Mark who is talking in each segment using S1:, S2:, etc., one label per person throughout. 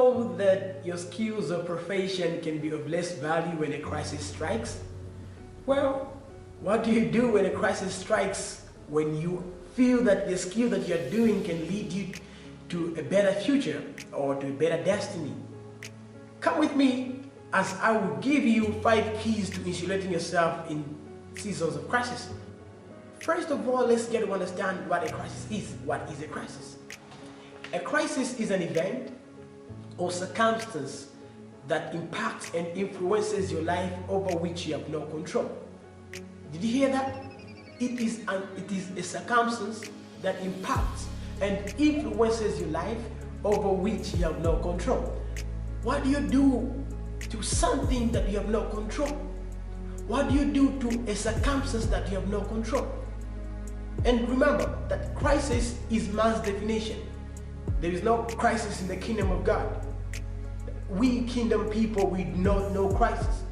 S1: know that your skills or profession can be of less value when a crisis strikes? Well, what do you do when a crisis strikes when you feel that the skill that you're doing can lead you to a better future or to a better destiny? Come with me as I will give you 5 keys to insulating yourself in seasons of crisis. First of all, let's get to understand what a crisis is. What is a crisis? A crisis is an event or circumstance that impacts and influences your life over which you have no control. Did you hear that? It is a circumstance that impacts and influences your life over which you have no control. What do you do to something that you have no control? What do you do to a circumstance that you have no control? And remember that crisis is man's definition. There is no crisis in the kingdom of God. We kingdom people, we don't know crisis.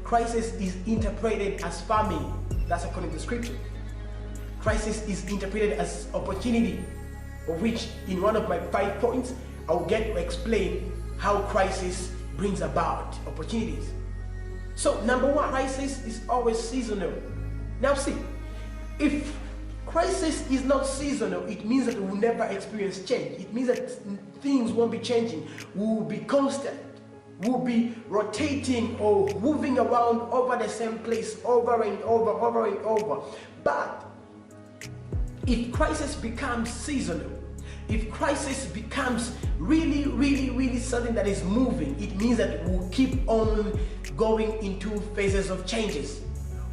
S1: Crisis is interpreted as famine. That's according to scripture. Crisis is interpreted as opportunity, of which in one of my 5 points, I'll get to explain how crisis brings about opportunities. So number 1, crisis is always seasonal. Now see, if crisis is not seasonal, it means that we will never experience change. It means that things won't be changing. We will be constant. We'll be rotating or moving around over the same place over and over. But if crisis becomes seasonal, if crisis becomes really something that is moving, it means that we'll keep on going into phases of changes.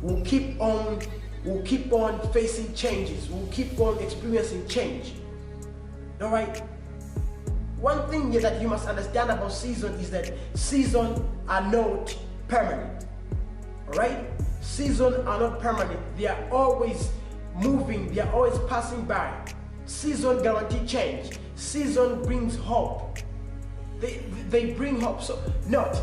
S1: We'll keep on facing changes. We'll keep on experiencing change. All right? One thing that you must understand about season is that seasons are not permanent. All right? Seasons are not permanent. They are always moving. They are always passing by. Season guarantee change. Season brings hope. They bring hope. So note,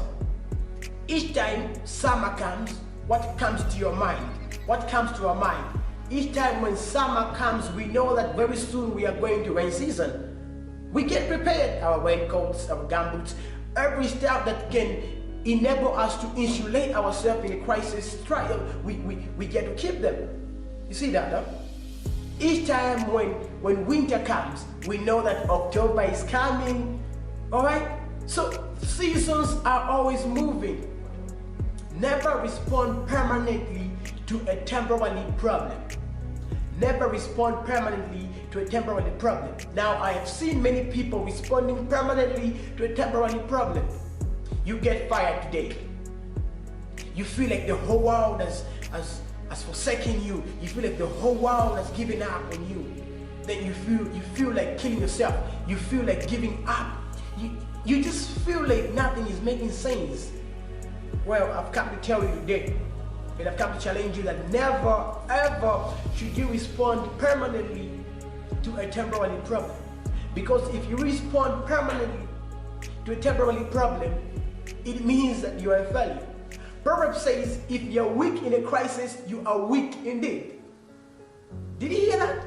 S1: each time summer comes, what comes to your mind? What comes to our mind? Each time when summer comes, we know that very soon we are going to rain season. We get prepared, our raincoats, our gumboots, every stuff that can enable us to insulate ourselves in a crisis trial, we get to keep them. You see that, huh? Each time when winter comes, we know that October is coming, all right? So seasons are always moving. Never respond permanently to a temporary problem. Never respond permanently to a temporary problem. Now, I have seen many people responding permanently to a temporary problem. You get fired today. You feel like the whole world has forsaken you. You feel like the whole world has given up on you. Then you feel like killing yourself. You feel like giving up. You just feel like nothing is making sense. Well, I've come to tell you today, and I've come to challenge you that never ever should you respond permanently to a temporary problem. Because if you respond permanently to a temporary problem, it means that you are a failure. Proverbs says, if you're weak in a crisis, you are weak indeed. Did you hear that?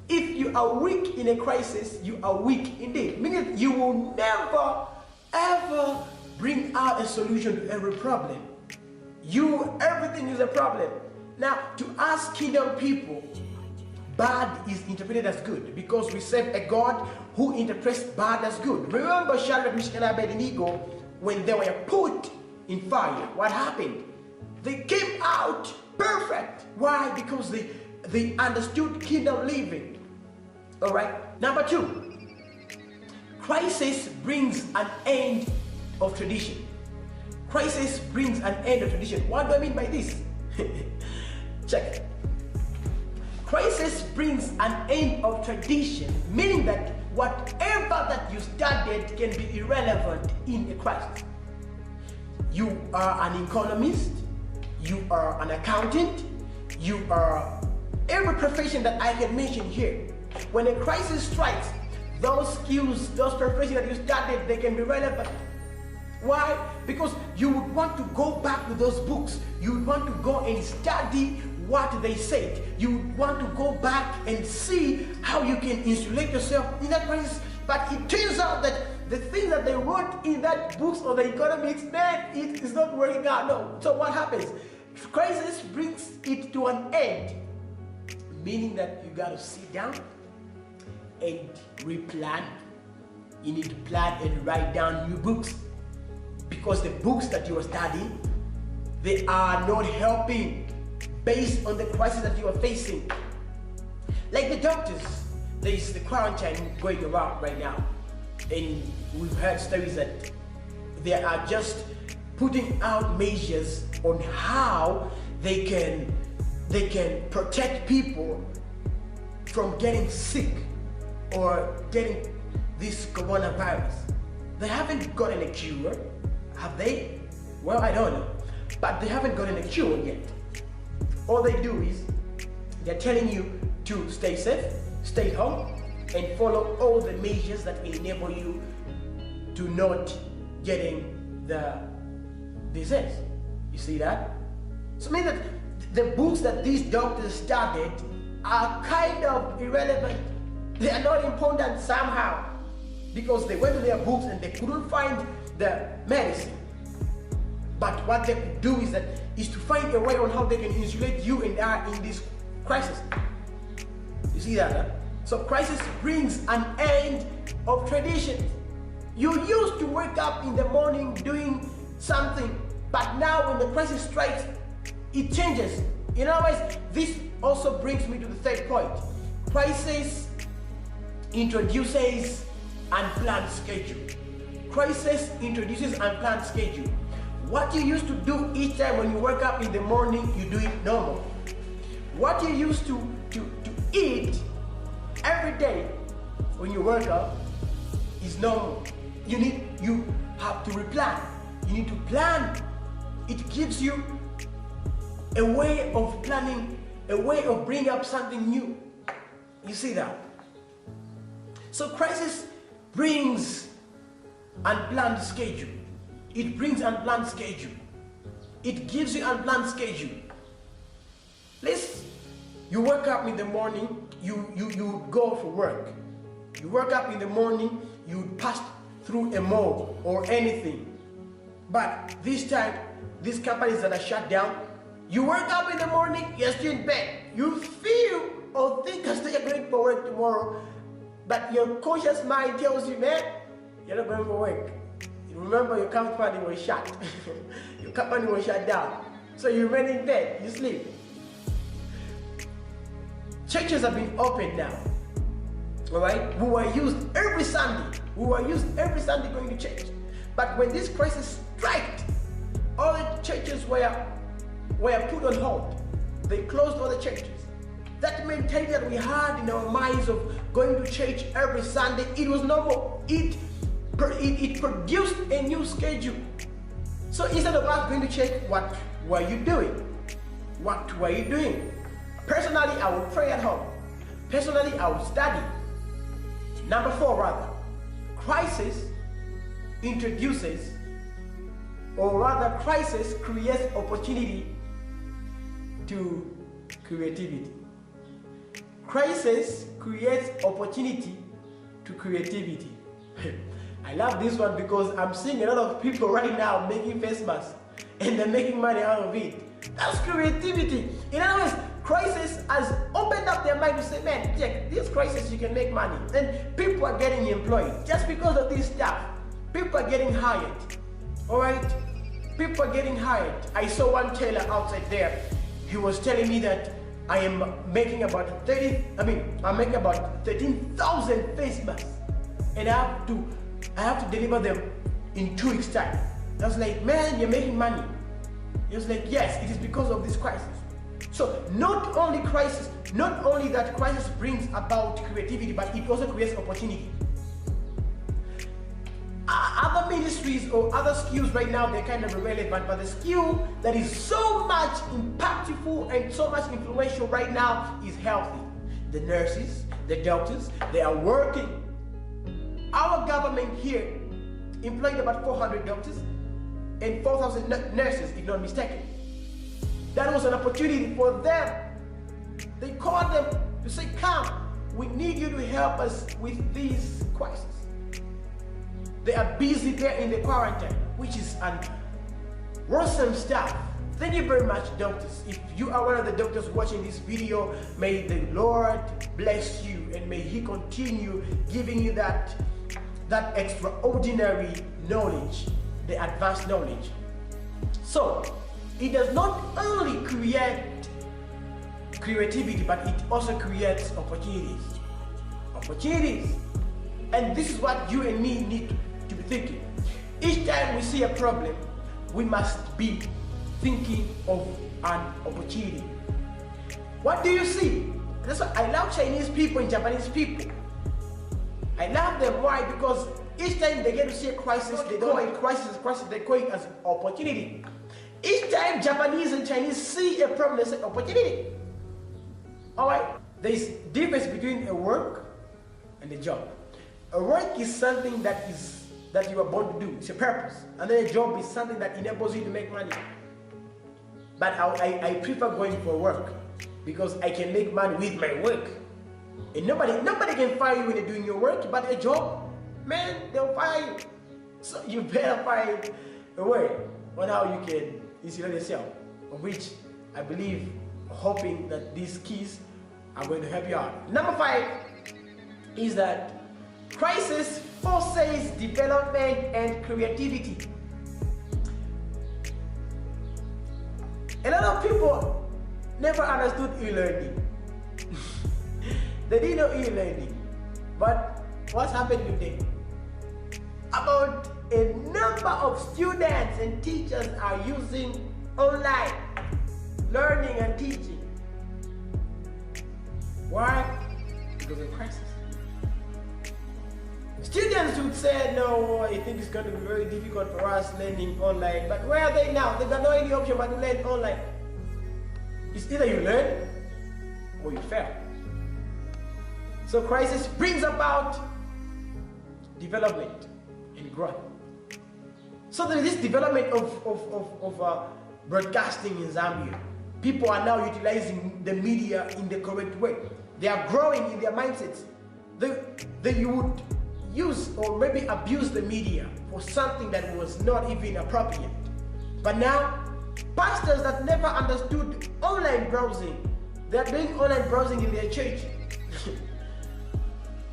S1: If you are weak in a crisis, you are weak indeed. Meaning you will never ever bring out a solution to every problem. Everything is a problem. Now, to us kingdom people, bad is interpreted as good because we serve a God who interprets bad as good. Remember Shadrach, Meshach, and Abednego, when they were put in fire, what happened? They came out perfect. Why? Because they understood kingdom living. All right. Number 2, crisis brings an end of tradition. Crisis brings an end of tradition. What do I mean by this? Check it. Crisis brings an end of tradition, meaning that whatever that you started can be irrelevant in a crisis. You are an economist, you are an accountant, you are every profession that I can mention here. When a crisis strikes, those skills, those professions that you started, they can be relevant. Why? Because you would want to go back to those books. You would want to go and study what they said. You would want to go back and see how you can insulate yourself in that crisis. But it turns out that the things that they wrote in that books or the economics, man, it is not working out. No. So what happens? Crisis brings it to an end, meaning that you got to sit down and replan. You need to plan and write down new books, because the books that you are studying, they are not helping based on the crisis that you are facing. Like the doctors, there is the quarantine going around right now, and we've heard stories that they are just putting out measures on how they can protect people from getting sick or getting this coronavirus. They haven't gotten a cure, have they? Well, I don't know, but they haven't gotten a cure yet. All they do is they're telling you to stay safe, stay home, and follow all the measures that enable you to not getting the disease. You see that? So I mean that the books that these doctors started are kind of irrelevant. They are not important somehow, because they went to their books and they couldn't find the medicine. But what they could do is to find a way on how they can insulate you and I in this crisis. You see that? Huh? So crisis brings an end of traditions. You used to wake up in the morning doing something, but now when the crisis strikes, it changes. In other words, this also brings me to the third point. Crisis introduces unplanned schedule. Crisis introduces unplanned schedule. What you used to do each time when you wake up in the morning, you do it normal. What you used to eat every day when you wake up is normal. You have to replan. You need to plan. It gives you a way of planning, a way of bringing up something new. You see that? So crisis brings unplanned schedule. It brings unplanned schedule. It gives you unplanned schedule. You wake up in the morning, you go for work. You wake up in the morning, you pass through a mall or anything. But this time, these companies that are shut down, you wake up in the morning, you're still in bed. You feel or think you're still going for work tomorrow, but your conscious mind tells you, man, you're not going for work. Remember, your company was shut. Your company was shut down. So you remain in bed, you sleep. Churches have been opened now. Alright? We were used every Sunday. We were used every Sunday going to church. But when this crisis struck, all the churches were put on hold. They closed all the churches. That mentality that we had in our minds of going to church every Sunday, it was normal. It produced a new schedule. So instead of us going to church, what were you doing? What were you doing? Personally, I would pray at home. Personally, I would study. Number 4, rather, crisis introduces, or rather crisis creates opportunity to creativity. Crisis creates opportunity to creativity. I love this one because I'm seeing a lot of people right now making face masks and they're making money out of it. That's creativity. In other words, crisis has opened up their mind to say, man, check, this crisis you can make money. And people are getting employed just because of this stuff. People are getting hired. Alright? People are getting hired. I saw one tailor outside there. He was telling me that I'm making about 13,000 face masks. And I have to deliver them in 2 weeks' time. I was like, man, you're making money. He was like, yes, it is because of this crisis. So not only that crisis brings about creativity, but it also creates opportunity. Other ministries or other skills right now, they're kind of irrelevant, but the skill that is so much impactful and so much influential right now is healthy. The nurses, the doctors, they are working. Our government here employed about 400 doctors and 4,000 nurses, if not mistaken. That was an opportunity for them. They called them to say, come, we need you to help us with this crisis. They are busy there in the quarantine, which is an awesome stuff. Thank you very much, doctors. If you are one of the doctors watching this video, may the Lord bless you and may He continue giving you that extraordinary knowledge, the advanced knowledge. So, it does not only create creativity, but it also creates opportunities. Opportunities. And this is what you and me need to be thinking. Each time we see a problem, we must be thinking of an opportunity. What do you see? That's why I love Chinese people and Japanese people. I love them. Why? Because each time they get to see a crisis, they don't call it crisis, they call it as opportunity. Each time Japanese and Chinese see a problem, they say opportunity. Alright? There is difference between a work and a job. A work is something that you are born to do. It's a purpose. And then a job is something that enables you to make money. But I prefer going for work because I can make money with my work. And nobody can fire you when you're doing your work, but a job, man, they'll fire you. So you better find a way on how you can insulate yourself, of which I believe, hoping that these keys are going to help you out. Number 5 is that crisis forces development and creativity. A lot of people never understood e-learning. They didn't know e-learning. But what's happened today? About a number of students and teachers are using online learning and teaching. Why? Because of crisis. Students would say, no, I think it's going to be very difficult for us learning online. But where are they now? They got no any option but to learn online. It's either you learn or you fail. So crisis brings about development and growth. So there is this development of broadcasting in Zambia. People are now utilizing the media in the correct way. They are growing in their mindsets. They would use or maybe abuse the media for something that was not even appropriate. But now, pastors that never understood online browsing, they're doing online browsing in their church.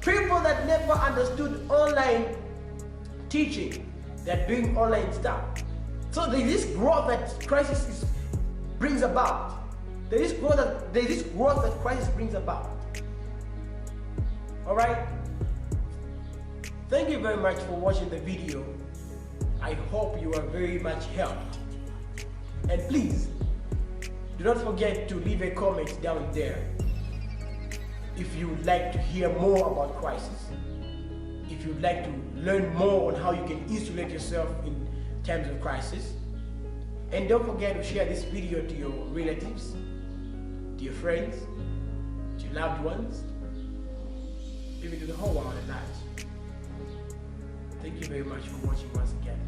S1: People that never understood online teaching, they're doing online stuff. So there is this growth that crisis brings about. There is growth that crisis brings about. All right. Thank you very much for watching the video. I hope you are very much helped. And please, do not forget to leave a comment down there if you would like to hear more about crisis. If you'd like to learn more on how you can insulate yourself in times of crisis. And don't forget to share this video to your relatives, to your friends, to your loved ones, even to the whole world at large. Thank you very much for watching once again.